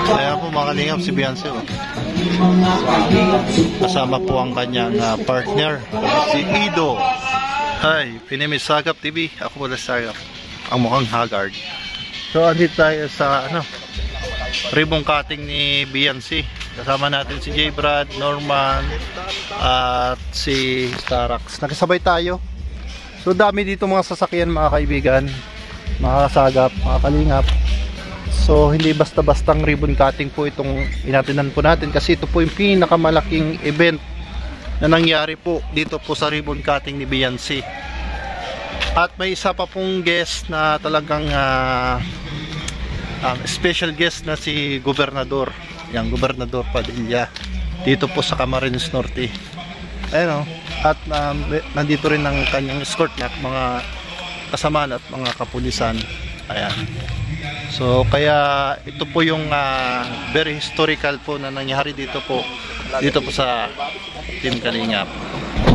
Ayan po mga kalingap, si Beyonce. Kasama po ang kanyang partner, si Ido. Hi, Pinimis Sagap TV. Ako pala Sagap, ang mukhang haggard. So, andito tayo sa ribbon cutting ni Beyonce. Kasama natin si J. Brad, Norman, at si Starax. Nakasabay tayo. So, dami dito mga sasakyan mga kaibigan, mga kasagap, mga kalingap. So, hindi basta-bastang ribbon cutting po itong inatinan po natin, kasi ito po yung pinakamalaking event na nangyari po dito po sa ribbon cutting ni Beyonce. At may isa pa pong guest na talagang special guest na si Gobernador, yung Gobernador Padilla, dito po sa Camarines Norte. Ayun, at nandito rin ang kanyang escort na mga kasamaan at mga kapulisan. Ayan. So kaya ito po yung very historical po na nangyari dito po sa Team Kalingap.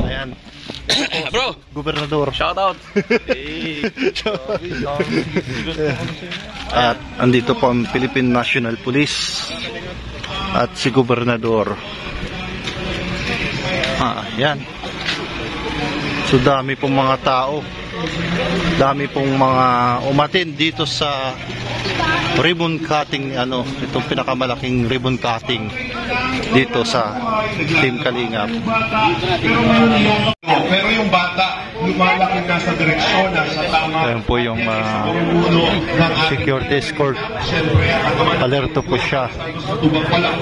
Ayan. Bro, Gobernador. shout out. At andito po ang Philippine National Police at si Gobernador. Ayan. So dami pong mga tao, dami pong mga umatin dito sa ribbon cutting, itong pinakamalaking ribbon cutting dito sa Team Kalingap. Pero yung bata lumalaki na sa direksyon, nasa tama. Ayan po yung security escort. Alerto po siya.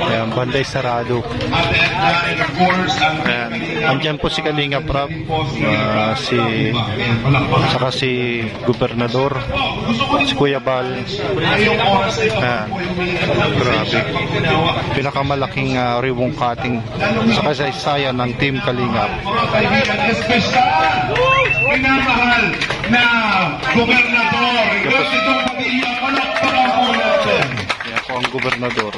Ayan, banday sarado. Ayan, andyan po si Kalingap Rap, saka si Gobernador, si Kuya Bal. Ayan, grabe. Pinakamalaking ribbon cutting sa kasaysayan ng Team Kalingap. Minamahal na Gobernador, itong pag-iiyak, palakpakan po natin. Yan po ang Gobernador.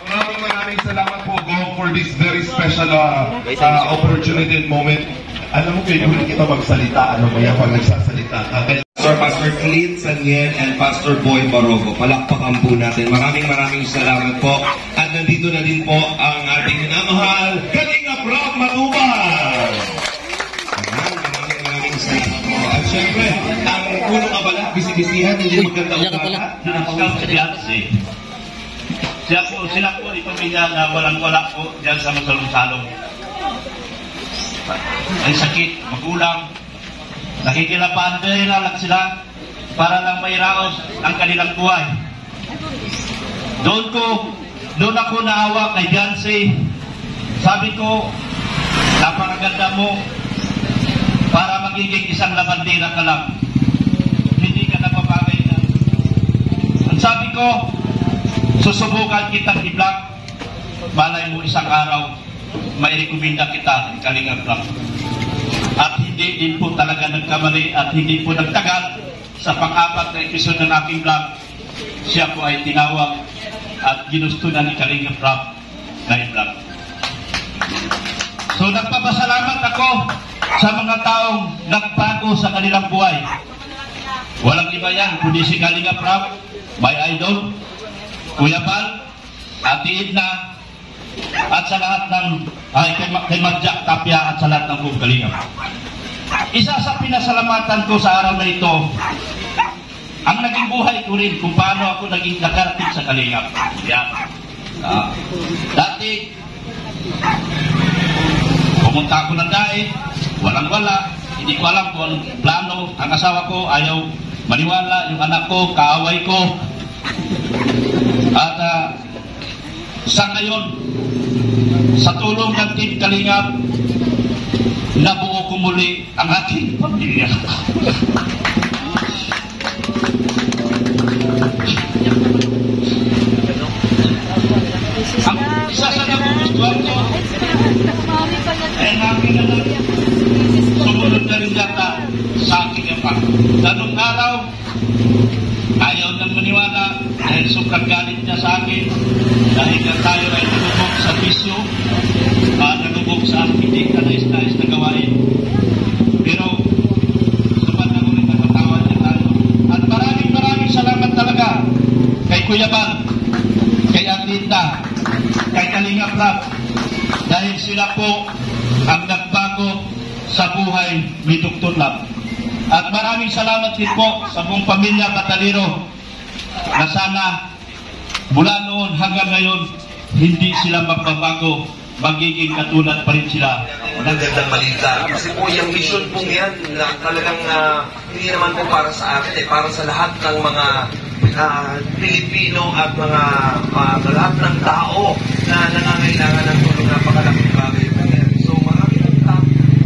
Maraming salamat po, Gov, for this very special opportunity and moment. Alam mo, kailangan kita magsalita. Ano ba yan pag nagsasalita? Pastor Clint Saniel and Pastor Boy Barogo. Palakpakan po natin. Maraming salamat po. At nandito na din po ang ating minamahal Kalingap Rob Matubang. Maraming salamat po. At syempre, ang unang abala, bisibisihan, hindi magandang umaga. Sila po ipamilya na walang-wala po dyan sa masalong-salong. Ay sakit, magulang, nakikilapande na lang sila para lang may raos ang kanilang buhay. Doon ako naawa kay Beyonce. Sabi ko, napakaganda mo para magiging isang labandera ka lang. Hindi ka napapagay na. Ang sabi ko, susubukan kitang i-vlog. Malay mo isang araw, may rekomenda kita ng Kalingap Rob. At hindi din po talaga nagkamali at hindi po nagtagal. Sa pang-apat na episode ng aking vlog, siya po ay tinawag at ginusto na ni Kalingap Rob na i-vlog. So nagpapasalamat ako sa mga taong nagbago sa kanilang buhay. Walang iba yan, kundi si Kalingap Rob, my idol, Kuya Bal, Ate Edna, at sa lahat ng kay Madjak Tapia at sa lahat ng buong Kalingap. Isa sa pinasalamatan ko sa araw na ito, ang naging buhay ko rin kung paano ako naging nakarating sa Kalingap. Yan. Dati, pumunta ako ng daig, walang-wala, hindi ko alam kung anong plano. Ang asawa ko ayaw maniwala, yung anak ko, kaaway ko. At sa ngayon, sa tulong ng Team Kalingap, nabuo ko muli ang aking pamilya. Ang isa sa nagugustuhan ko ay namin na sumunod na rin yata sa aking apak. Tanong araw, ayaw nang maniwala dahil sobrang galit niya sa akin dahil na tayo ay nalubog sa bisyo, nalubog sa hindi kanais-nais na gawain. Pero sapat na ko rin natatawan niya tayo. At maraming salamat talaga kay Kuya Bal, kay Kalita, kay Kalingap Rap, dahil sila po ang nagbago sa buhay ni Dr. Lab. At maraming salamat din po sa buong pamilya Batalero na sana mula noon hanggang ngayon hindi sila magbabago, magiging katulad pa rin sila. Magandang balita. Kasi po yung mission po yan na talagang hindi naman po para sa akin para sa lahat ng mga Pilipino at mga lahat ng tao na nangangailangan ng tulong. Napakalaking bagay po yan. So maraming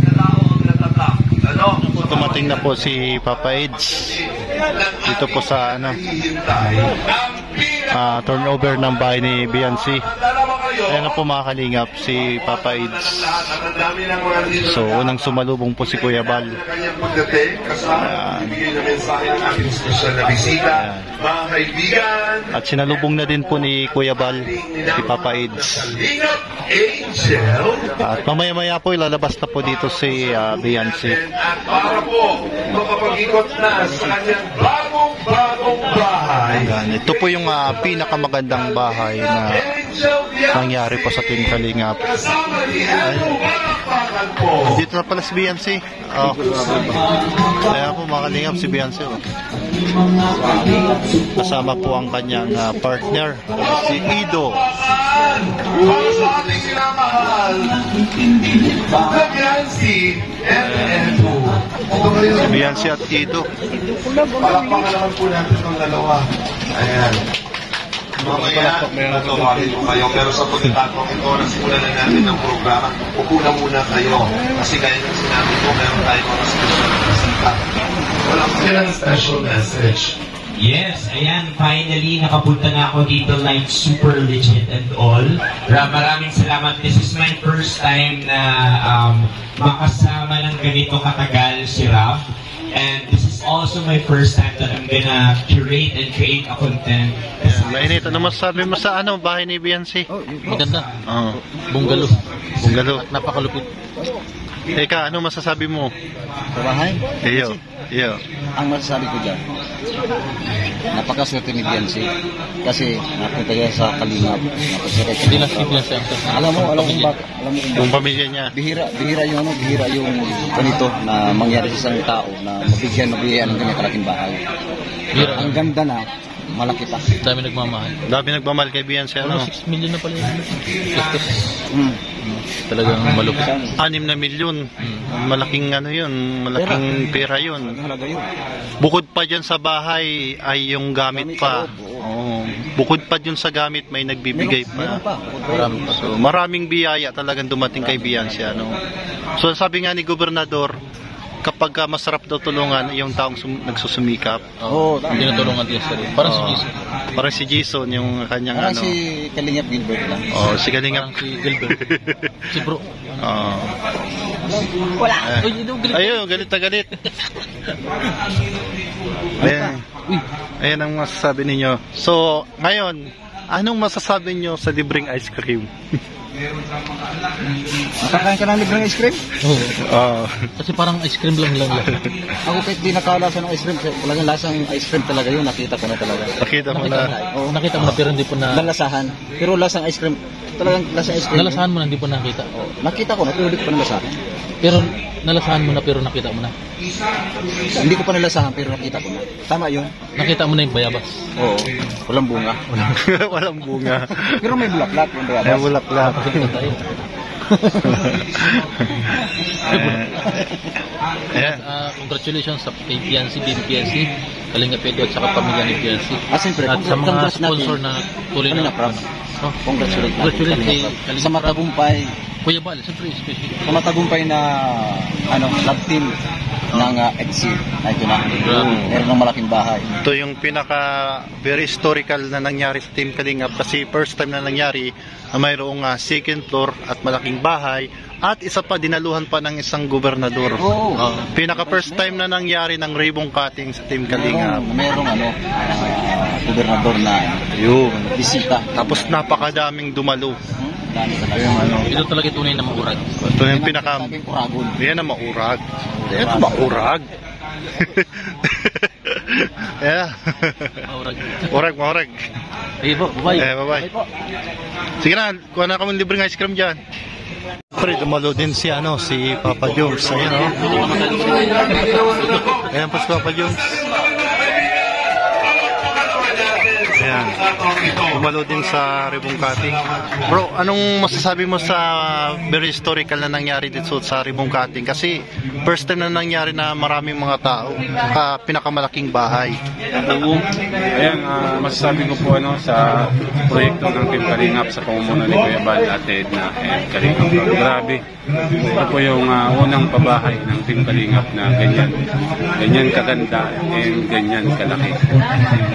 na tao ang natatap. Tumating na po si Papa Eds dito po sa turnover ng bahay ni Biancy. Ayan na po mga kalingap, si Papa Eds. So unang sumalubong po si Kuya Bal. At sinalubong na din po ni Kuya Bal si Papa Eds. At mamaya-maya po ilalabas na po dito si Biancy. Para po makapag-ikot na sa kanyang bagong bahay. Ito po yung pinakamagandang bahay na nangyari po sa Team Kalingap. Dito na pala si Biancy. Kaya po mga Kalingap si Biancy. Kasama po ang kanyang partner, si Ido. Para sa ating sinamahal, Biancy and Edo. Si Biancy at Ido. Palakpakan naman po natin ng dalawa. Ayan. Mamaya, natawagin ko kayo. Pero sa pagkakataon ito, nasimulan na natin ang programa. Upo na muna kayo. Kasi kaya ng sinabi ko, meron tayong mga special na bisita. Wala ko silang special message. Yes, ayan, finally nakapunta na ako dito like super legit and all. Maraming salamat. This is my first time na makasama ng ganito katagal si Raf. And this is also my first time that I'm gonna curate and create a content. Mainit, ano masasabi mo sa bahay ni Biancy? Maganda. Bungalow. Bungalow. Napakalupit. Eka, ano masasabi mo? Sa bahay? Iyo. Ang masasabi ko dyan, napakaswerte ni Biancy kasi napunta niya sa Kalingap. Hindi lang si Biancy ang Alam mo bakit? Yung pamilya niya. Bihira yung ganito na mangyari sa isang tao na mabigyan ng ganyan kalaking bahay. Ang ganda na, malaki pa. Dami nagmamahal. Dami nagmamahal kay Biancy. 6 million na pala yun. Talagang malupit. 6 na milyon. Malaking malaking pera yun. Halaga yun. Bukod pa dyan sa bahay ay yung gamit pa. Bukod pa dyan sa gamit may nagbibigay pa. So maraming biyaya talagang dumating kay Biancy. So sabi nga ni Gobernador, kapag masarap daw tulungan yung taong nagsusumikap. Hindi natulungan din siya. Parang si Jason. Parang si Jason yung kanyang Parang si Kalingap Gilbert lang. si Kalingap. Parang si Gilbert. Si bro. Wala. Ayun, galit na galit. Ayan ang masasabi ninyo. So, ngayon, anong masasabi nyo sa libreng ice cream? Nakakain ka ng libreng ice cream? Kasi parang ice cream lang. Ako kahit di nakalasa ng ice cream, talagang lasang ice cream talaga yun, nakita ko na talaga. Nakita mo na. Nakita mo na pero hindi po na... Lalasahan. Pero lasang ice cream, talagang lasang ice cream. Nalasahan mo na hindi po nakita. Nakita ko na, pero hindi ko pa nalasahan. Pero nalasahan mo na pero nakita mo na. Hindi ko pa nalasahan pero nakita ko na. Tama yun. Nakita mo na yung bayabas. Oo. Walang bunga. Walang bunga. Pero may bulaklak yung bayabas. May bulaklak. Congratulations sa kay Biancy, Biancy, Kalingap Edo at saka pamilya ni Biancy. Siyempre, at sa mga sponsor na tuloy na. Congratulations sa matagumpay. Kuya Bal, siyempre especially. Sa matagumpay na lab team ng EDSI. Ito na. Meron ng malaking bahay. Ito yung very historical na nangyari sa Team Kalingap kasi first time na nangyari na mayroong second floor at malaking bahay at isa pa dinaluhan pa ng isang gobernador. First time na nangyari ng ribbon cutting sa Team Kalingap. Merong gobernador na bisita. Tapos napakadaming dumalo. Ito talaga tunay na maurag. Ito yung yan na maurag. Ito maurag. Yeah. Maurag. Ayun po, bye. Bye-bye. Sige na, kuha na kami libreng ice cream dyan. Pre, dumalo din si Papa Jones. Ayan, oh. Ayan po si Papa Jones. Ayan. Dumalo din sa Ribong Cutting. Bro, anong masasabi mo sa very historical na nangyari dito sa Ribong Cutting? Kasi first time na nangyari na maraming mga tao, pinakamalaking bahay. Oo. Ayan, masasabi ko po sa proyekto ng Team Kalingap sa pamumuno ni Kuya Bal at Edna and Kalingap. Grabe. Ito po yung unang pabahay ng Team Kalingap na ganyan kaganda and ganyan kalaki.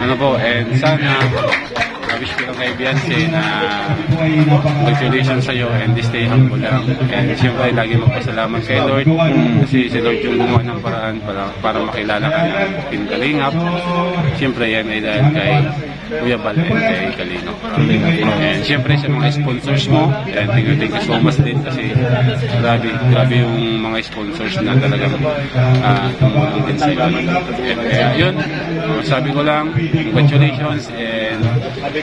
Ano po, and sana wish ko lang kay Beyonce na congratulations sa'yo and stay humble lang. And siyempre lagi magpasalamat kay Lord kasi si Lord yung gumawa ng paraan para makilala ka ng Team Kalingap. Siyempre yan ay dahil kay Kuya Bal and kay Kalingap. And siyempre sa mga sponsors mo, and thank you so much din kasi grabe yung mga sponsors na talagang tumulong din sa'yo. And kaya yun, sabi ko lang, congratulations and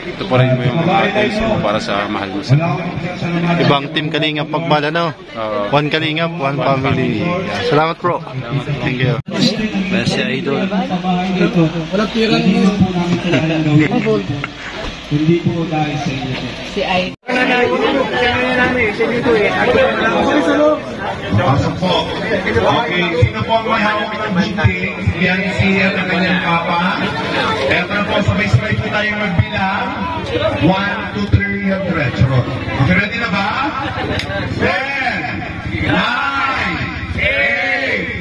tuparin mo yung mga goals mo para sa mahal mo sa Ibang Team Kalingap pagmala, no? One Kalingap, one family. Salamat, bro. Thank you. Merci, Idol. Walang tirang hindi po dahil sa inyo. Si Ay. Pasok po. Okay, sino po ang may hawak ng bunting? Yan siya ng kanyang papa. Eto na po, sabay-sabay po tayong magbilang. 1, 2, 3, and retro. Okay, ready na ba? 10, 9, 8,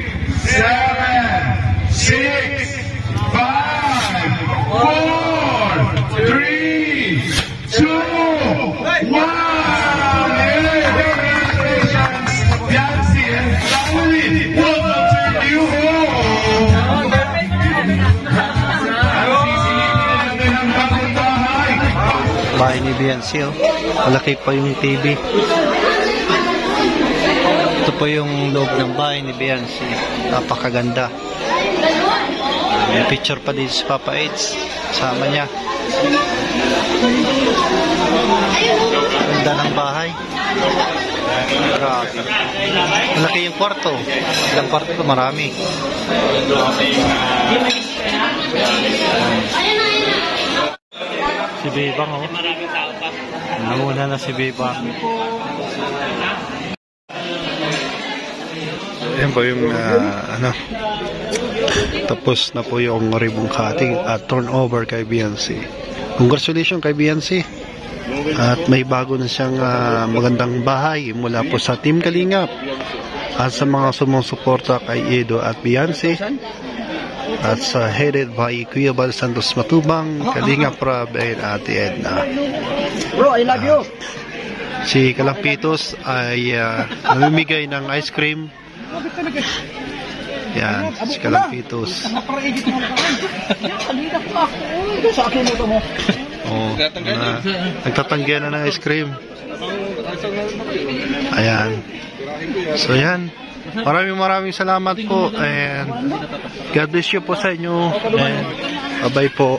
7, 6, 5, 4, 3, 2, 1. Congratulations, Yancy and family. Welcome to your new home. Bahay ni Beyonce, oh. Malaki pa yung TV. Ito po yung loob ng bahay ni Beyonce. Napakaganda. May picture pa din si Papa Eds. Sama niya. Ganda ng bahay. Grabe. Malaki yung kwarto. Ilang kwarto ito? Marami. Si Bebang, oh. Nanguna na si Bebang. Ayan po yung tapos na po yung Ribong Cutting at turnover kay Beyonce. Congratulations kay Beyonce. At may bago na siyang magandang bahay mula po sa Team Kalingap at sa mga sumusuporta kay Edo at Beyonce. At sa headed by Kuya Bal Santos Matubang, Kalingap Rab and Ate Edna. Bro, I love you. Si Kalampitos ay namimigay ng ice cream. Yan, si Kalampitos. Nagtatanggihan na ng ice cream. Ayan. So yan. Maraming salamat po and God bless you po sa inyo and bye-bye po.